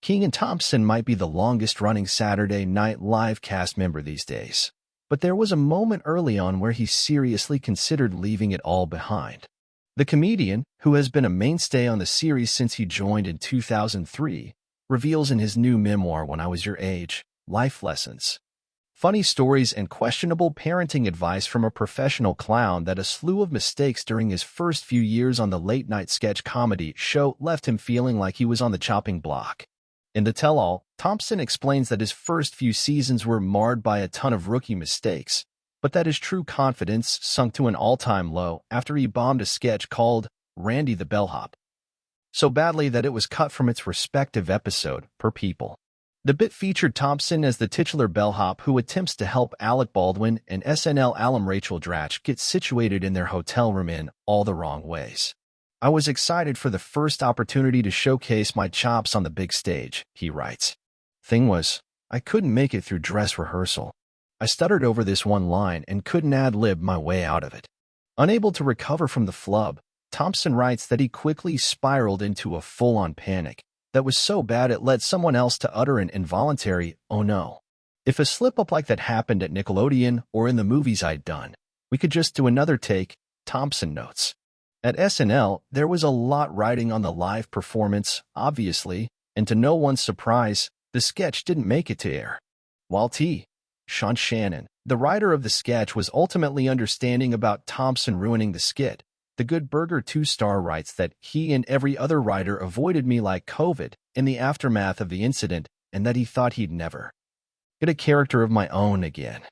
Kenan Thompson might be the longest-running Saturday Night Live cast member these days, but there was a moment early on where he seriously considered leaving it all behind. The comedian, who has been a mainstay on the series since he joined in 2003, reveals in his new memoir, When I Was Your Age, Life Lessons, funny stories and questionable parenting advice from a professional clown, that a slew of mistakes during his first few years on the late-night sketch comedy show left him feeling like he was on the chopping block. In the tell-all, Thompson explains that his first few seasons were marred by a ton of rookie mistakes, but that his true confidence sunk to an all-time low after he bombed a sketch called Randy the Bellhop so badly that it was cut from its respective episode, per People. The bit featured Thompson as the titular bellhop who attempts to help Alec Baldwin and SNL alum Rachel Dratch get situated in their hotel room in all the wrong ways. I was excited for the first opportunity to showcase my chops on the big stage, he writes. Thing was, I couldn't make it through dress rehearsal. I stuttered over this one line and couldn't ad-lib my way out of it. Unable to recover from the flub, Thompson writes that he quickly spiraled into a full-on panic that was so bad it led someone else to utter an involuntary, "Oh no." If a slip-up like that happened at Nickelodeon or in the movies I'd done, we could just do another take, Thompson notes. At SNL, there was a lot riding on the live performance, obviously, and to no one's surprise, the sketch didn't make it to air. While Sean Shannon, the writer of the sketch, was ultimately understanding about Thompson ruining the skit, The Good Burger 2-star writes that he and every other writer avoided me like COVID in the aftermath of the incident, and that he thought he'd never get a character of my own again.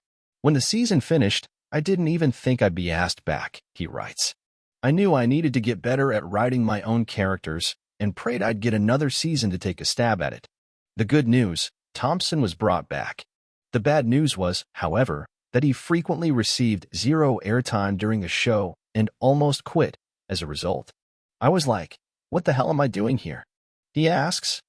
When the season finished, I didn't even think I'd be asked back, he writes. I knew I needed to get better at writing my own characters and prayed I'd get another season to take a stab at it. The good news, Thompson was brought back. The bad news was, however, that he frequently received zero airtime during the show and almost quit as a result. I was like, what the hell am I doing here? He asks.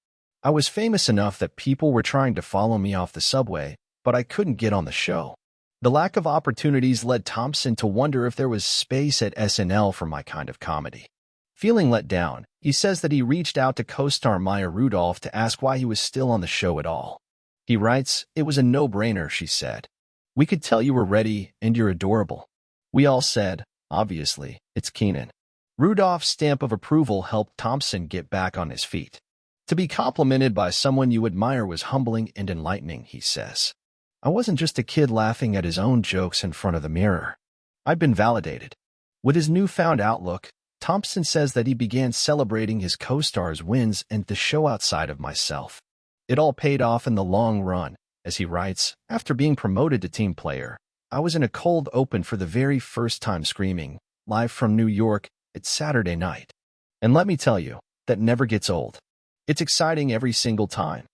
I was famous enough that people were trying to follow me off the subway, but I couldn't get on the show. The lack of opportunities led Thompson to wonder if there was space at SNL for my kind of comedy. Feeling let down, he says that he reached out to co-star Maya Rudolph to ask why he was still on the show at all. He writes, "It was a no-brainer," she said. "We could tell you were ready and you're adorable." We all said, obviously, it's Kenan. Rudolph's stamp of approval helped Thompson get back on his feet. To be complimented by someone you admire was humbling and enlightening, he says. I wasn't just a kid laughing at his own jokes in front of the mirror. I'd been validated. With his newfound outlook, Thompson says that he began celebrating his co-stars' wins and the show outside of myself. It all paid off in the long run, as he writes. After being promoted to team player, I was in a cold open for the very first time screaming, live from New York, it's Saturday night. And let me tell you, that never gets old. It's exciting every single time.